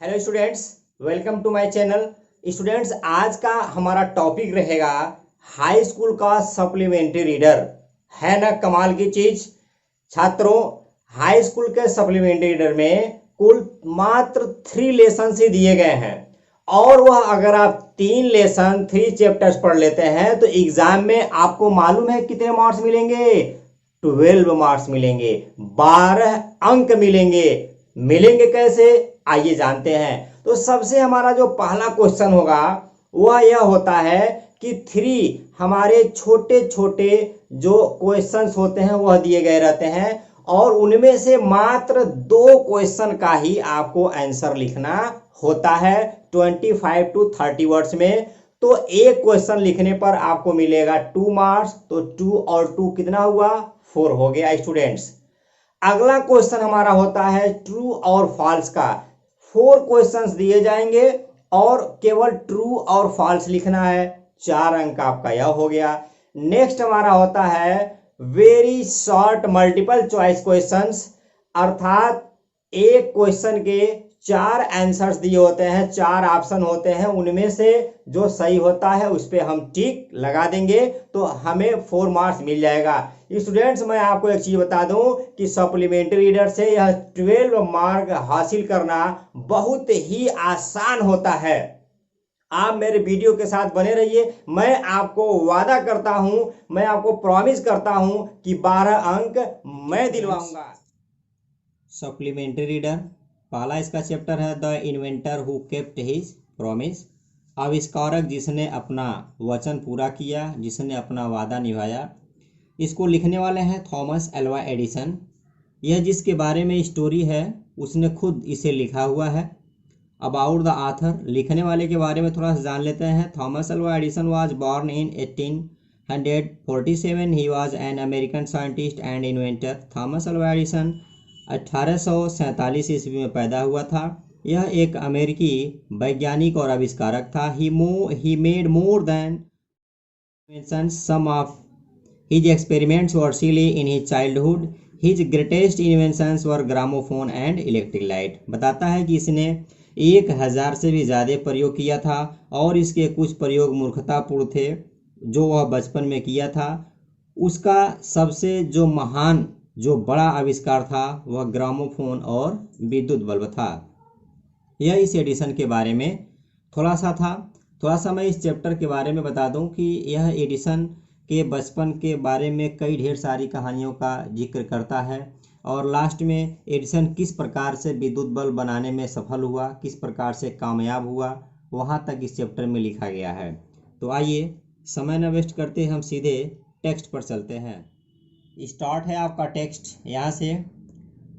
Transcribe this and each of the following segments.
Hello students, welcome to my channel. Students, आज का हमारा टॉपिक रहेगा हाई स्कूल का सप्लीमेंट्री रीडर। है ना कमाल की चीज। छात्रों, हाई स्कूल के सप्लीमेंट्री रीडर में कुल मात्र 3 लेसन ही दिए गए हैं और वह अगर आप 3 चैप्टर्स पढ़ लेते हैं तो एग्जाम में आपको मालूम है कितने मार्क्स मिलेंगे? 12 मार्क्स मिलेंगे, 12 अंक मिलेंगे। मिलेंगे कैसे, आइए जानते हैं। तो सबसे हमारा जो पहला क्वेश्चन होगा वह यह होता है कि 3 हमारे छोटे छोटे जो क्वेश्चंस होते हैं वह दिए गए रहते हैं और उनमें से मात्र 2 क्वेश्चन का ही आपको आंसर लिखना होता है 25 to 30 वर्ड्स में। तो एक क्वेश्चन लिखने पर आपको मिलेगा 2 मार्क्स। तो 2 और 2 कितना हुआ? 4 हो गया स्टूडेंट्स। अगला क्वेश्चन हमारा होता है ट्रू और फॉल्स का। 4 क्वेश्चंस दिए जाएंगे और केवल ट्रू और फॉल्स लिखना है। 4 अंक आपका यह हो गया। नेक्स्ट हमारा होता है very short multiple choice questions, अर्थात एक क्वेश्चन के 4 आंसर्स दिए होते हैं, 4 ऑप्शन होते हैं, उनमें से जो सही होता है उस पर हम टिक लगा देंगे तो हमें 4 मार्क्स मिल जाएगा। स्टूडेंट्स, मैं आपको एक चीज बता दूं कि सप्लीमेंट्री रीडर से यह 12 मार्क हासिल करना बहुत ही आसान होता है। आप मेरे वीडियो के साथ बने रहिए। मैं आपको वादा करता हूं, मैं आपको प्रॉमिस करता हूं कि 12 अंक मैं दिलवाऊंगा। सप्लीमेंट्री रीडर, पहला इसका चैप्टर है the inventor who kept his promise. आविष्कारक जिसने अपना वचन पूरा किया, जिसने अपना वादा निभाया। इसको लिखने वाले हैं थॉमस एल्वा एडिसन। यह जिसके बारे में स्टोरी है उसने खुद इसे लिखा हुआ है। अबाउट द आथर, लिखने वाले के बारे में थोड़ा सा जान लेते हैं। Thomas Alva Edison was born in 1847। He was an American scientist and inventor. Thomas Alva Edison 1847 ईस्वी में पैदा हुआ था। यह एक अमेरिकी वैज्ञानिक और आविष्कारक था। He made more than inventions. Some of his experiments were silly in his childhood. His greatest inventions were gramophone and electric light. बताता है कि इसने 1000 से भी ज़्यादा प्रयोग किया था और इसके कुछ प्रयोग मूर्खतापूर्ण थे जो वह बचपन में किया था। उसका सबसे जो महान जो बड़ा आविष्कार था वह ग्रामोफोन और विद्युत बल्ब था। यह इस एडिशन के बारे में थोड़ा सा मैं इस चैप्टर के बारे में बता दूं कि यह एडिशन के बचपन के बारे में कई ढेर सारी कहानियों का जिक्र करता है और लास्ट में एडिशन किस प्रकार से विद्युत बल्ब बनाने में सफल हुआ, किस प्रकार से कामयाब हुआ, वहाँ तक इस चैप्टर में लिखा गया है। तो आइए समय न वेस्ट करते हम सीधे टेक्स्ट पर चलते हैं। स्टार्ट है आपका टेक्स्ट यहाँ से।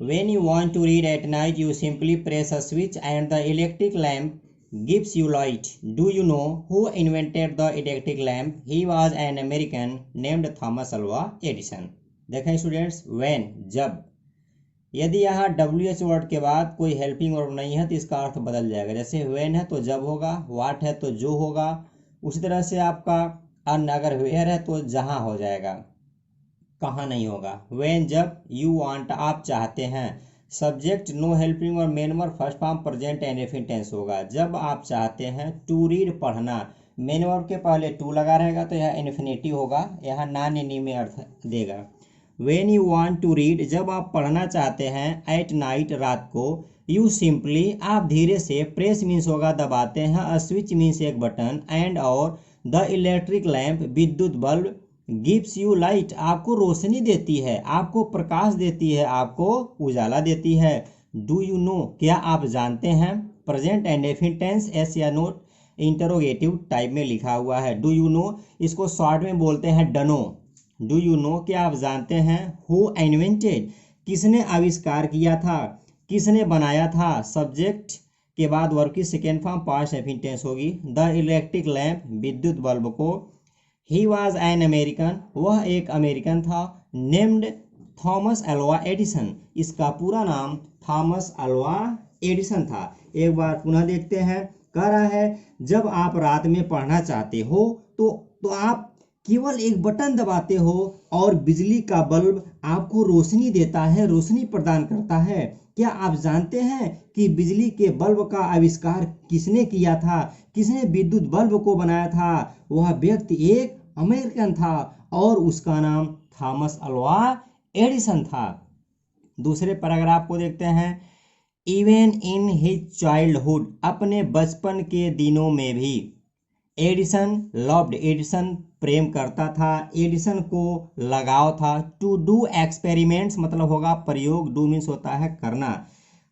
When you want to read at night, you simply press a switch and the electric lamp gives you light. Do you know who invented the electric lamp? He was an American named Thomas Alva Edison. देखें students, when जब, यदि यहाँ WH word के बाद कोई helping verb नहीं है तो इसका अर्थ बदल जाएगा। जैसे when है तो जब होगा, what है तो जो होगा, उसी तरह से आपका अन अगर where है तो जहाँ हो जाएगा, कहाँ नहीं होगा। when जब, you want आप चाहते हैं, सब्जेक्ट नो हेल्पिंग और main verb first form present and indefinite tense होगा। जब आप चाहते हैं, टू रीड पढ़ना, मेन वर्ब के पहले टू लगा रहेगा तो यह इन्फिनिटी होगा, यह नॉन एनी में अर्थ देगा। when you want to read जब आप पढ़ना चाहते हैं, एट नाइट रात को, यू सिंपली आप धीरे से, प्रेस मीन्स होगा दबाते हैं, स्विच मीन्स एक बटन, एंड और द इलेक्ट्रिक लैम्प विद्युत बल्ब, गिव्स यू लाइट आपको रोशनी देती है, आपको प्रकाश देती है, आपको उजाला देती है। डू यू नो क्या आप जानते हैं, प्रेजेंट एंड इंडेफिनिट टेंस एस या नोट इंटरोगेटिव टाइप में लिखा हुआ है। डू यू नो इसको शॉर्ट में बोलते हैं डनो। डू यू नो क्या आप जानते हैं, हु इन्वेंटेड किसने आविष्कार किया था, किसने बनाया था, सब्जेक्ट के बाद वर्ब की second form past indefinite tense होगी, द इलेक्ट्रिक लैम्प विद्युत बल्ब को, ही वॉज एन अमेरिकन वह एक अमेरिकन था, नेम्ड थॉमस एल्वा एडिसन इसका पूरा नाम थॉमस एल्वा एडिसन था। एक बार पुनः देखते हैं, कह रहा है जब आप रात में पढ़ना चाहते हो तो आप केवल एक बटन दबाते हो और बिजली का बल्ब आपको रोशनी देता है, रोशनी प्रदान करता है। क्या आप जानते हैं कि बिजली के बल्ब का आविष्कार किसने किया था? किसने विद्युत बल्ब को बनाया था? वह व्यक्ति एक अमेरिकन था और उसका नाम थॉमस अल्वा एडिसन था। दूसरे पैराग्राफ को देखते हैं। इवन इन हिज चाइल्डहुड, अपने बचपन के दिनों में भी एडिसन लव्ड, एडिसन प्रेम करता था, एडिसन को लगाव था। टू डू एक्सपेरिमेंट्स मतलब होगा प्रयोग, डू मीन्स होता है करना।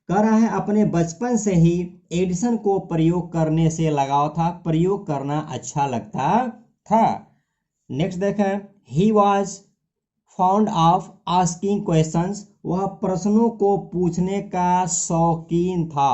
कह रहा है अपने बचपन से ही एडिसन को प्रयोग करने से लगाव था, प्रयोग करना अच्छा लगता था। नेक्स्ट देखें। He was fond of asking questions, वह प्रश्नों को पूछने का शौकीन था।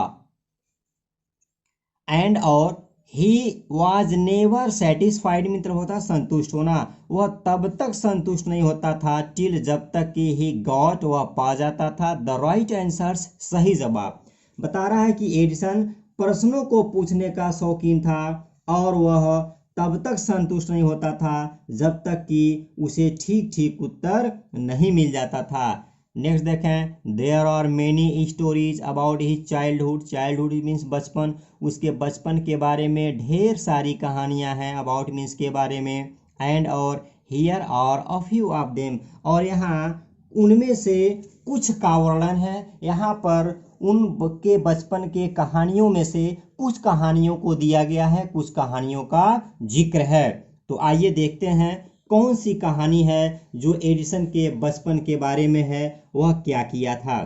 एंड और ही वॉज नेवर सेटिस्फाइड मतलब होता संतुष्ट होना, वह तब तक संतुष्ट नहीं होता था टिल जब तक कि ही गॉट वह पा जाता था द राइट आंसर्स सही जवाब। बता रहा है कि एडिसन प्रश्नों को पूछने का शौकीन था और वह तब तक संतुष्ट नहीं होता था जब तक कि उसे ठीक ठीक उत्तर नहीं मिल जाता था। नेक्स्ट देखें। There are many stories about his childhood, childhood means बचपन, उसके बचपन के बारे में ढेर सारी कहानियां हैं, अबाउट मीन्स के बारे में। एंड और here are a few of them, और यहाँ उनमें से कुछ का वर्णन है। यहाँ पर उन के बचपन के कहानियों में से कुछ कहानियों को दिया गया है, कुछ कहानियों का जिक्र है। तो आइए देखते हैं कौन सी कहानी है जो एडिसन के बचपन के बारे में है, वह क्या किया था।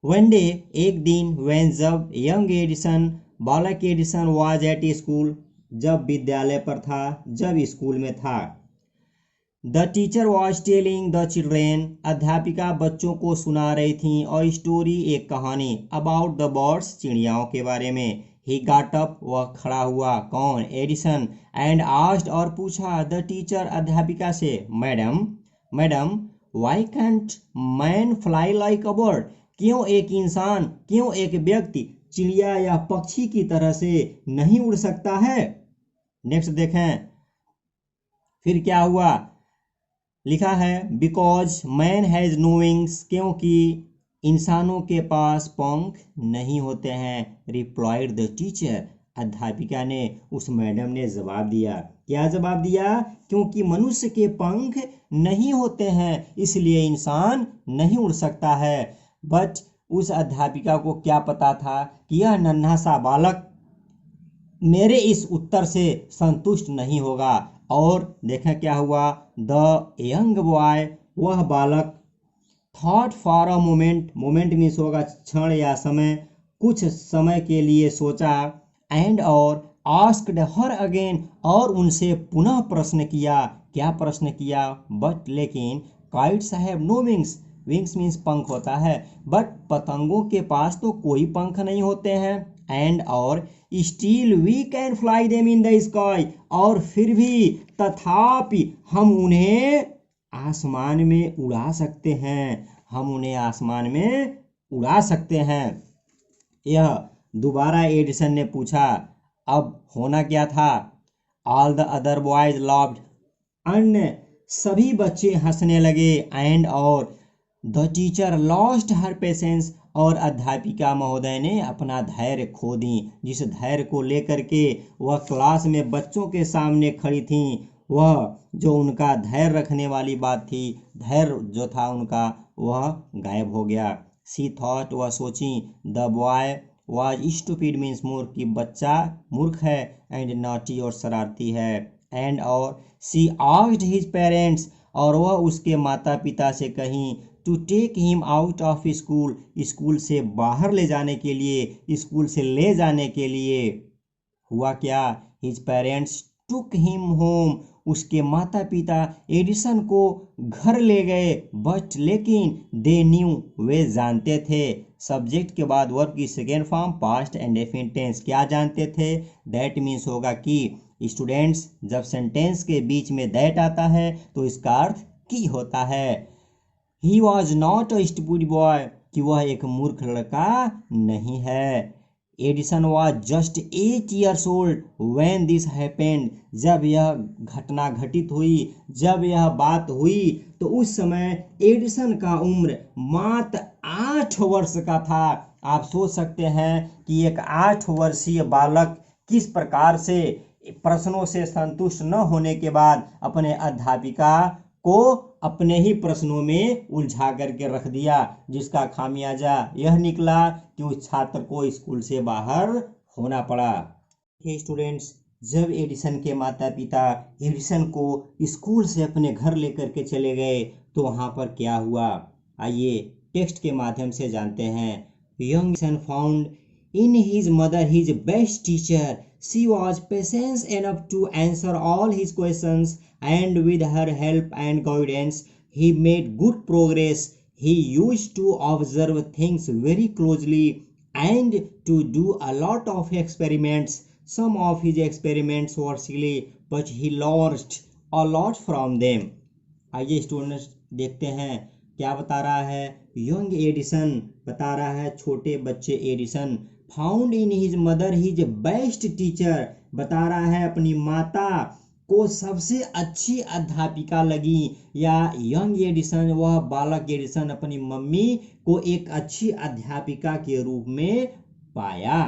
वन डे, एक दिन, व्हेन जब यंग एडिसन, बालक एडिसन वाज एट स्कूल, जब विद्यालय पर था, जब स्कूल में था। The teacher was telling the children, अध्यापिका बच्चों को सुना रही थी और स्टोरी एक कहानी अबाउट द बर्ड्स, चिड़ियाओं के बारे में। ही गॉट अप, वह खड़ा हुआ, कौन? एडिसन। एंड आस्क्ड, और पूछा, द टीचर, अध्यापिका से, madam madam why can't man fly like a bird, क्यों एक इंसान, क्यों एक व्यक्ति चिड़िया या पक्षी की तरह से नहीं उड़ सकता है? नेक्स्ट देखें फिर क्या हुआ। लिखा है because man has no wings, क्योंकि इंसानों के पास पंख नहीं होते हैं। रिप्लाइड द टीचर, अध्यापिका ने, उस मैडम ने जवाब दिया। क्या जवाब दिया? क्योंकि मनुष्य के पंख नहीं होते हैं इसलिए इंसान नहीं उड़ सकता है। बट उस अध्यापिका को क्या पता था कि यह नन्हा सा बालक मेरे इस उत्तर से संतुष्ट नहीं होगा। और देखें क्या हुआ। द यंग बॉय, वह बालक, thought for a moment, moment means होगा क्षण या समय, कुछ समय के लिए सोचा। एंड और आस्क्ड हर अगेन, और उनसे पुनः प्रश्न किया। क्या प्रश्न किया? बट लेकिन kites have no wings, wings means पंख होता है, बट पतंगों के पास तो कोई पंख नहीं होते हैं। एंड और still we can fly them in the sky, और फिर भी, तथापि हम उन्हें आसमान में उड़ा सकते हैं, हम उन्हें आसमान में उड़ा सकते हैं। यह दोबारा एडिसन ने पूछा। अब होना क्या था? All the other boys loved, अन्य सभी बच्चे हंसने लगे। एंड और the teacher lost her patience, और अध्यापिका महोदय ने अपना धैर्य खो दी, जिस धैर्य को लेकर के वह क्लास में बच्चों के सामने खड़ी थी, वह जो उनका धैर्य रखने वाली बात थी, धैर्य जो था उनका, वह गायब हो गया। सी थॉट, वह सोची, the boy was stupid means मूर्ख, कि बच्चा मूर्ख है, एंड नॉटी और शरारती है। एंड और सी आस्क्ड हिज पेरेंट्स, और वह उसके माता पिता से कहीं, to take him out of school, school से बाहर ले जाने के लिए, स्कूल से ले जाने के लिए। हुआ क्या? His parents took him home, उसके माता पिता एडिसन को घर ले गए। बट लेकिन दे न्यू, वे जानते थे, सब्जेक्ट के बाद वर्ब की second form past and definite tense. क्या जानते थे? दैट मीन्स होगा कि स्टूडेंट्स, जब सेंटेंस के बीच में दैट आता है तो इसका अर्थ की होता है। He was not a stupid boy, कि वह एक मूर्ख लड़का नहीं है। Edison was just 8 years old when this happened। जब यह घटना घटित हुई, जब यह बात हुई, तो उस समय एडिसन का उम्र मात्र 8 वर्ष का था। आप सोच सकते हैं कि एक 8 वर्षीय बालक किस प्रकार से प्रश्नों से संतुष्ट न होने के बाद अपने अध्यापिका को अपने ही प्रश्नों में उलझा करके रख दिया, जिसका खामियाजा यह निकला कि उस छात्र को स्कूल से बाहर होना पड़ा। स्टूडेंट्स, जब एडिसन के माता पिता एडिसन को स्कूल से अपने घर लेकर के चले गए तो वहाँ पर क्या हुआ, आइए टेक्स्ट के माध्यम से जानते हैं। Young Edison found in his mother his best teacher। She was patient enough to answer all his questions, and with her help and guidance he made good progress। He used to observe things very closely and to do a lot of experiments। Some of his experiments were silly, but he learned a lot from them। आइए students देखते हैं क्या बता रहा है। Young Edison बता रहा है, छोटे बच्चे Edison found in his mother his best teacher, बता रहा है अपनी माता को सबसे अच्छी अध्यापिका लगी, या यंग एडिसन वह बालक एडिसन अपनी मम्मी को एक अच्छी अध्यापिका के रूप में पाया।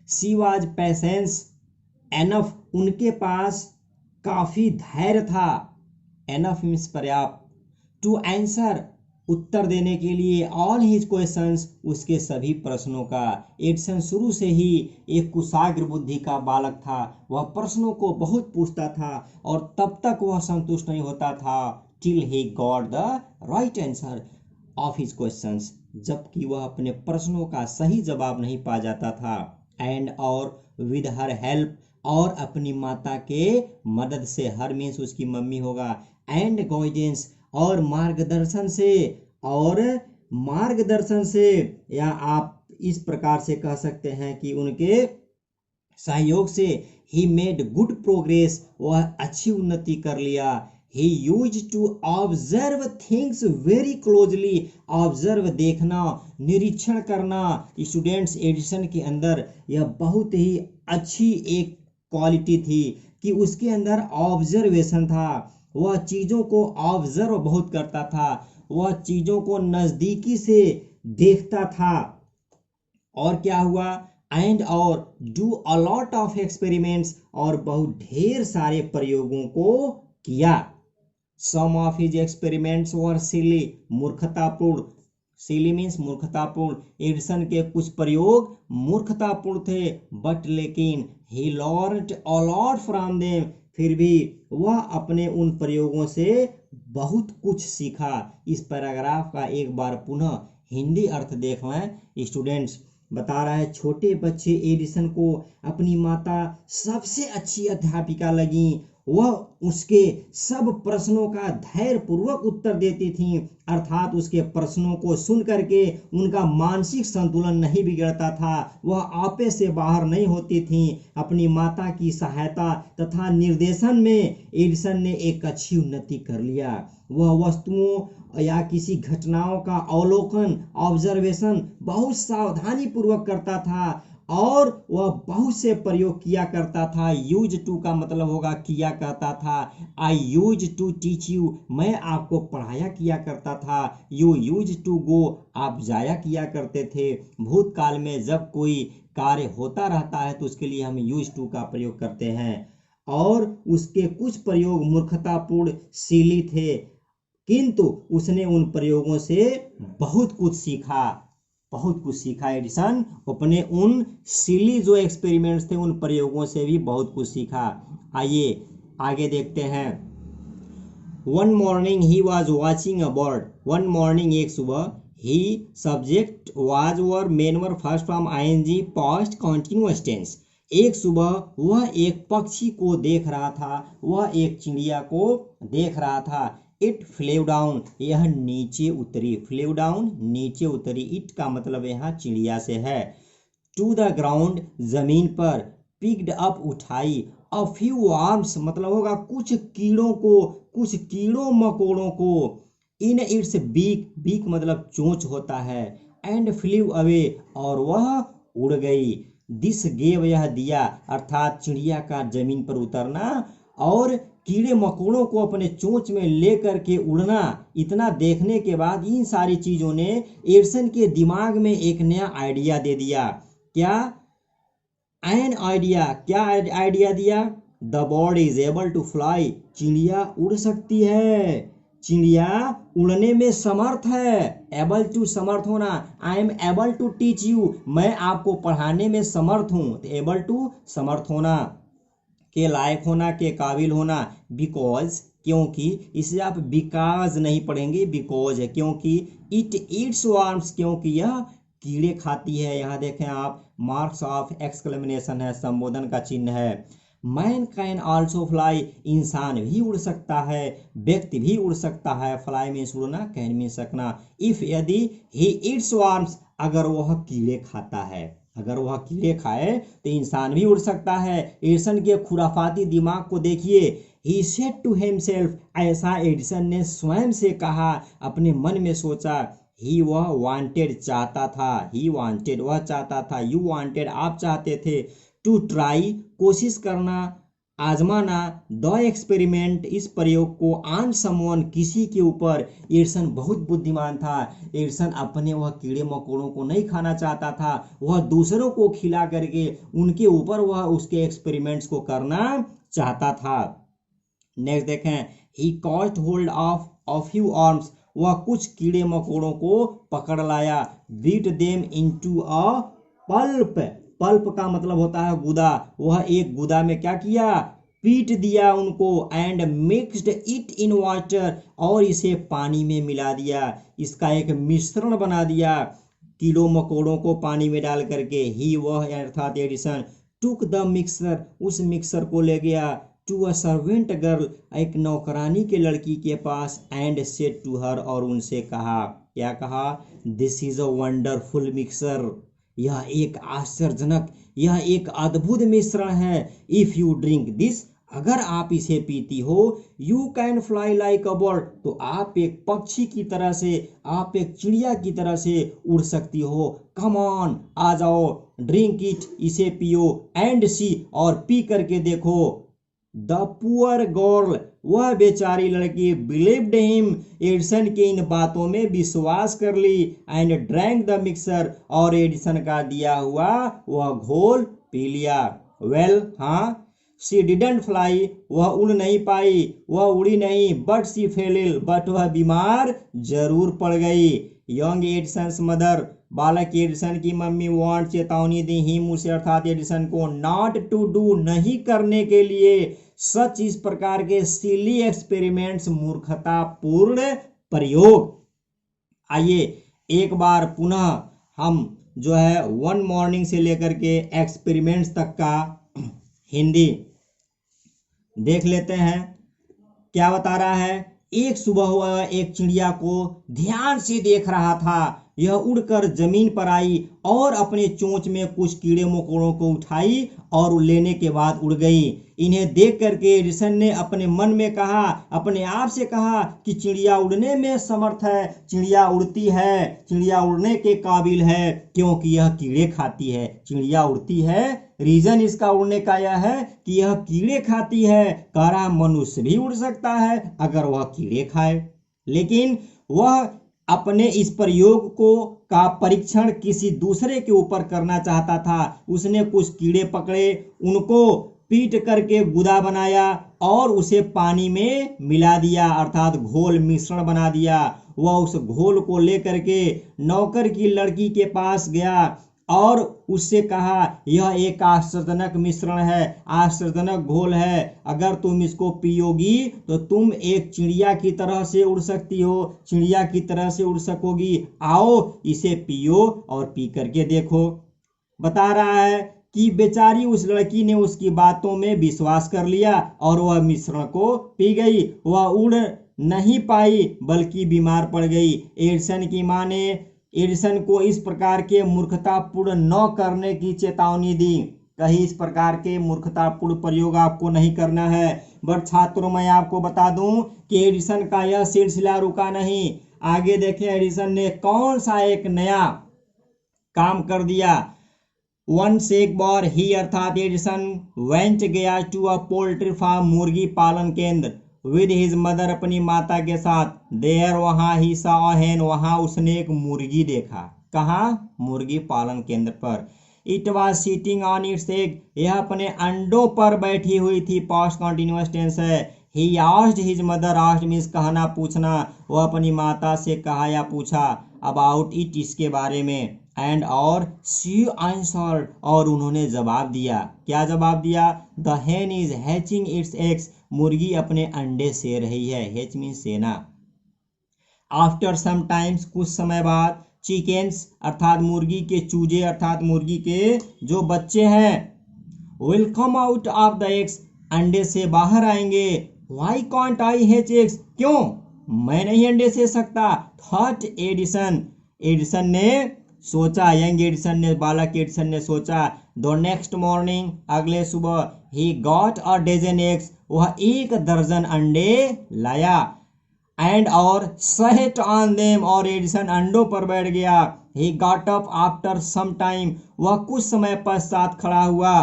शी वाज पेशेंस एनफ, उनके पास काफी धैर्य था, एनफ मीन्स पर्याप्त, टू आंसर उत्तर देने के लिए, ऑल हिज क्वेश्चंस उसके सभी प्रश्नों का। एडिसन शुरू से ही एक कुशाग्र बुद्धि का बालक था, वह प्रश्नों को बहुत पूछता था और तब तक वह संतुष्ट नहीं होता था till he got the right answer of his questions, जबकि वह अपने प्रश्नों का सही जवाब नहीं पा जाता था। एंड और विद हर हेल्प, और अपनी माता के मदद से, हर मीन्स उसकी मम्मी होगा, एंड गाइडेंस और मार्गदर्शन से, और मार्गदर्शन से, या आप इस प्रकार से कह सकते हैं कि उनके सहयोग से, ही मेड गुड प्रोग्रेस, वह अच्छी उन्नति कर लिया। He used to observe things very closely, observe देखना, निरीक्षण करना। स्टूडेंट्स, एडिसन के अंदर यह बहुत ही अच्छी एक क्वालिटी थी कि उसके अंदर ऑब्जर्वेशन था, वह चीज़ों को ऑब्जर्व बहुत करता था, वह चीज़ों को नज़दीकी से देखता था। और क्या हुआ, एंड और do a lot of experiments, और बहुत ढेर सारे प्रयोगों को किया। सम ऑफ हिज एक्सपेरिमेंट्स वर सिली, मूर्खतापूर्ण, सिली मीन्स मूर्खतापूर्ण, एडिसन के कुछ प्रयोग मूर्खतापूर्ण थे, बट लेकिन he learned a lot from them, फिर भी वह अपने उन प्रयोगों से बहुत कुछ सीखा। इस पैराग्राफ का एक बार पुनः हिंदी अर्थ देख लें। स्टूडेंट्स, बता रहा है छोटे बच्चे एडिसन को अपनी माता सबसे अच्छी अध्यापिका लगी, वह उसके सब प्रश्नों का धैर्यपूर्वक उत्तर देती थी, अर्थात उसके प्रश्नों को सुन करके उनका मानसिक संतुलन नहीं बिगड़ता था, वह आपे से बाहर नहीं होती थी। अपनी माता की सहायता तथा निर्देशन में एडिसन ने एक अच्छी उन्नति कर लिया। वह वस्तुओं या किसी घटनाओं का अवलोकन, ऑब्जर्वेशन बहुत सावधानी पूर्वक करता था, और वह बहुत से प्रयोग किया करता था। यूज टू का मतलब होगा किया करता था। आई यूज टू टीच यू, मैं आपको पढ़ाया किया करता था। यू यूज टू गो, आप जाया किया करते थे। भूतकाल में जब कोई कार्य होता रहता है तो उसके लिए हम यूज टू का प्रयोग करते हैं। और उसके कुछ प्रयोग मूर्खतापूर्ण, सिली थे, किंतु उसने उन प्रयोगों से बहुत कुछ सीखा, बहुत कुछ सीखा। एडिसन अपने उन सिली जो एक्सपेरिमेंट्स थे उन प्रयोगों से भी बहुत कुछ सीखा। आइए आगे देखते हैं। One morning he was watching a bird, one morning एक सुबह, he subject was verb main verb first form ING past continuous tense, एक सुबह वह एक पक्षी को देख रहा था, वह एक चिड़िया को देख रहा था। इट फ्लेव डाउन, यह नीचे उतरी, फ्लेव डाउन नीचे उतरी, इट का मतलब यहाँ चिड़िया से है। टू द ग्राउंड, जमीन पर, पिक्ड अप उठाई, अ फ्यू वर्म्स मतलब होगा कुछ कीड़ों को, कुछ कीड़ों मकोड़ों को, इन इट्स बीक, बीक मतलब चोंच होता है, एंड फ्लीव अवे और वह उड़ गई। दिस गेव, यह दिया, अर्थात चिड़िया का जमीन पर उतरना और कीड़े मकोड़ों को अपने चोंच में लेकर के उड़ना, इतना देखने के बाद इन सारी चीजों ने एडिसन के दिमाग में एक नया आइडिया दे दिया। क्या? An idea. क्या आइडिया दिया? The bird is able to fly, चिड़िया उड़ सकती है, चिड़िया उड़ने में समर्थ है। एबल टू, समर्थ होना। I am able to teach you, मैं आपको पढ़ाने में समर्थ हूं। एबल टू, समर्थ होना, के लायक होना, के काबिल होना। बिकॉज, क्योंकि, इसे आप बिकॉज नहीं पढ़ेंगे, बिकॉज है, क्योंकि। इट ईट्स वर्म्स, क्योंकि यह कीड़े खाती है। यहाँ देखें आप, मार्क्स ऑफ एक्सक्लेमेनेशन है, संबोधन का चिन्ह है। मैन कैन ऑल्सो फ्लाई, इंसान भी उड़ सकता है, व्यक्ति भी उड़ सकता है। फ्लाई मीन्स उड़ना, कैन मीन्स सकना। इफ, यदि, ही ईट्स वर्म्स, अगर वह कीड़े खाता है, अगर वह कीड़े खाए तो इंसान भी उड़ सकता है। एडिसन के खुराफाती दिमाग को देखिए। ही सेड टू हिमसेल्फ, ऐसा एडिसन ने स्वयं से कहा, अपने मन में सोचा। ही, वह, वांटेड, चाहता था, ही वांटेड, वह चाहता था, यू वांटेड, आप चाहते थे। टू ट्राई, कोशिश करना, आजमाना। द एक्सपेरिमेंट, इस प्रयोग को। ऑन समवन, किसी के ऊपर। एडिसन बहुत बुद्धिमान था। एडिसन अपने वह कीड़े मकोड़ों को नहीं खाना चाहता था, वह दूसरों को खिला करके उनके ऊपर वह उसके एक्सपेरिमेंट्स को करना चाहता था। नेक्स्ट देखें, he caught hold of few worms, वह कुछ कीड़े मकोड़ों को पकड़ लाया। Beat them into a pulp, pulp का मतलब होता है गुदा। वह एक गुदा में क्या किया? पीट दिया उनको। And mixed it in water, और इसे पानी में मिला दिया, इसका एक मिश्रण बना दिया कीड़ों मकोड़ों को पानी में डाल करके। ही, वह, अर्थात एडिसन, टुक द मिक्सर, उस मिक्सर को ले गया। टू अ सर्वेंट गर्ल, एक नौकरानी के लड़की के पास। एंड सेड टू हर, और उनसे कहा, क्या कहा? This is a wonderful mixer, यह एक आश्चर्यजनक, यह एक अद्भुत मिश्रण है। इफ यू ड्रिंक दिस, अगर आप इसे पीती हो, you can fly like a bird, तो आप एक पक्षी की तरह से, आप एक चिड़िया की तरह से उड़ सकती हो। कम ऑन, आ जाओ, ड्रिंक इट, इसे पियो। एंड सी, और पी करके देखो। द पुअर गर्ल, वह बेचारी लड़की, बिलीव्ड हिम, एडिसन के इन बातों में विश्वास कर ली। एंड ड्रैंक द मिक्सर, और एडिसन का दिया हुआ वह घोल पी लिया। वेल, हाँ। शी डिडंट फ्लाई, वह उड़ नहीं पाई, वह उड़ी नहीं। But she fell ill, but वह बीमार जरूर पड़ गई। यंग एडिसन मदर, बालक एडिसन की मम्मी, वांट, चेतावनी दी, हिम, उसे, अर्थात एडिसन को, नॉट टू डू, नहीं करने के लिए, सच, इस प्रकार के सिली एक्सपेरिमेंट्स, मूर्खतापूर्ण प्रयोग। आइए एक बार पुनः हम जो है वन मॉर्निंग से लेकर के एक्सपेरिमेंट्स तक का हिंदी देख लेते हैं। क्या बता रहा है? एक सुबह हुआ, एक चिड़िया को ध्यान से देख रहा था। यह उड़कर जमीन पर आई और अपने चोंच में कुछ कीड़े मकोड़ों को उठाई और लेने के बाद उड़ गई। इन्हें देख करके एडिसन ने अपने मन में कहा, अपने आप से कहा कि चिड़िया उड़ने में समर्थ है, चिड़िया उड़ती है, चिड़िया उड़ने के काबिल है, क्योंकि यह कीड़े खाती है। चिड़िया उड़ती है, रीजन इसका उड़ने का यह है कि यह कीड़े खाती है। कह रहा मनुष्य भी उड़ सकता है अगर वह कीड़े खाए। लेकिन वह अपने इस प्रयोग को का परीक्षण किसी दूसरे के ऊपर करना चाहता था। उसने कुछ कीड़े पकड़े, उनको पीट करके गुदा बनाया और उसे पानी में मिला दिया, अर्थात घोल, मिश्रण बना दिया। वह उस घोल को लेकर के नौकर की लड़की के पास गया और उससे कहा, यह एक आश्चर्यजनक मिश्रण है, आश्चर्यजनक घोल है, अगर तुम इसको पियोगी तो तुम एक चिड़िया की तरह से उड़ सकती हो, चिड़िया की तरह से उड़ सकोगी। आओ इसे पियो और पी करके देखो। बता रहा है कि बेचारी उस लड़की ने उसकी बातों में विश्वास कर लिया और वह मिश्रण को पी गई। वह उड़ नहीं पाई बल्कि बीमार पड़ गई। एडिसन की मां ने एडिसन को इस प्रकार के मूर्खतापूर्ण न करने की चेतावनी दी। कहीं इस प्रकार के मूर्खतापूर्ण प्रयोग आपको नहीं करना है। बट छात्रों, मैं आपको बता दूं कि एडिसन का यह सिलसिला रुका नहीं। आगे देखें एडिसन ने कौन सा एक नया काम कर दिया। वंस एक बार ही अर्थात एडिसन वेंट गया टू अ पोल्ट्री फार्म मुर्गी पालन केंद्र विद हिज मदर अपनी माता के साथ। देयर वहां ही सा हेन वहां उसने एक मुर्गी देखा। कहाँ? मुर्गी पालन केंद्र पर। It was sitting on its egg यह अपने अंडों पर बैठी हुई थी। पास्ट कंटिन्यूअस टेंस है। He asked his mother asked means कहना पूछना। वह अपनी माता से कहा या पूछा अबाउट इट इसके बारे में। एंड और शी आंसर्ड और उन्होंने जवाब दिया। क्या जवाब दिया? द हेन इज हैचिंग इट्स एग्स मुर्गी अपने अंडे से रही है। हैच मीन्स सेना। आफ्टर सम टाइम्स कुछ समय बाद चिकन्स अर्थात मुर्गी के चूजे अर्थात मुर्गी के जो बच्चे हैं will come out of the eggs अंडे से बाहर आएंगे। Why can't I hatch eggs क्यों मैं नहीं अंडे से सकता? थॉट एडिसन एडिसन ने सोचा। यंग एडिसन ने बालक एडिसन ने सोचा। द नेक्स्ट मॉर्निंग अगले सुबह he got a dozen eggs वह 1 दर्जन अंडे लाया। एंड और सेट ऑन देम और एडिसन अंडों पर बैठ गया। He got up after some time वह कुछ समय पश्चात खड़ा हुआ।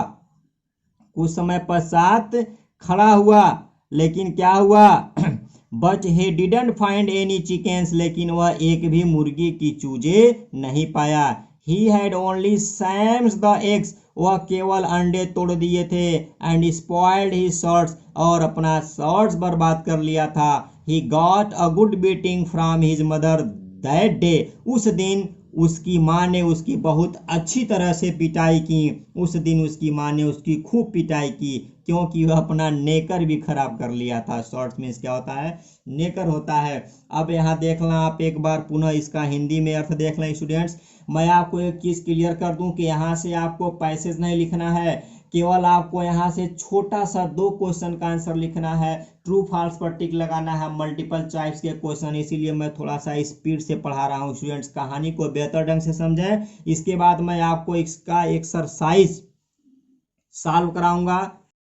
कुछ समय पश्चात खड़ा हुआ लेकिन क्या हुआ? But he didn't find any chickens लेकिन वह एक भी मुर्गी की चूजे नहीं पाया। He had only Sam's the eggs वह केवल अंडे तोड़ दिए थे। एंड स्पॉइल्ड ही शॉर्ट्स और अपना शॉर्ट्स बर्बाद कर लिया था। ही got a good beating from his mother that day उस दिन उसकी माँ ने उसकी बहुत अच्छी तरह से पिटाई की। उस दिन उसकी माँ ने उसकी खूब पिटाई की क्योंकि वह अपना नेकर भी खराब कर लिया था। शॉर्ट्स मीन्स क्या होता है? नेकर होता है। अब यहाँ देखना आप एक बार पुनः इसका हिंदी में अर्थ देख लें स्टूडेंट्स। मैं आपको एक चीज़ क्लियर कर दूं कि यहाँ से आपको पैसेज नहीं लिखना है, केवल आपको यहाँ से छोटा सा 2 क्वेश्चन का आंसर लिखना है। ट्रू फॉल्स पर टिक लगाना है। मल्टीपल चॉइस के क्वेश्चन इसीलिए मैं थोड़ा सा स्पीड से पढ़ा रहा हूँ स्टूडेंट्स। कहानी को बेहतर ढंग से समझें। इसके बाद मैं आपको इसका एक्सरसाइज सॉल्व कराऊंगा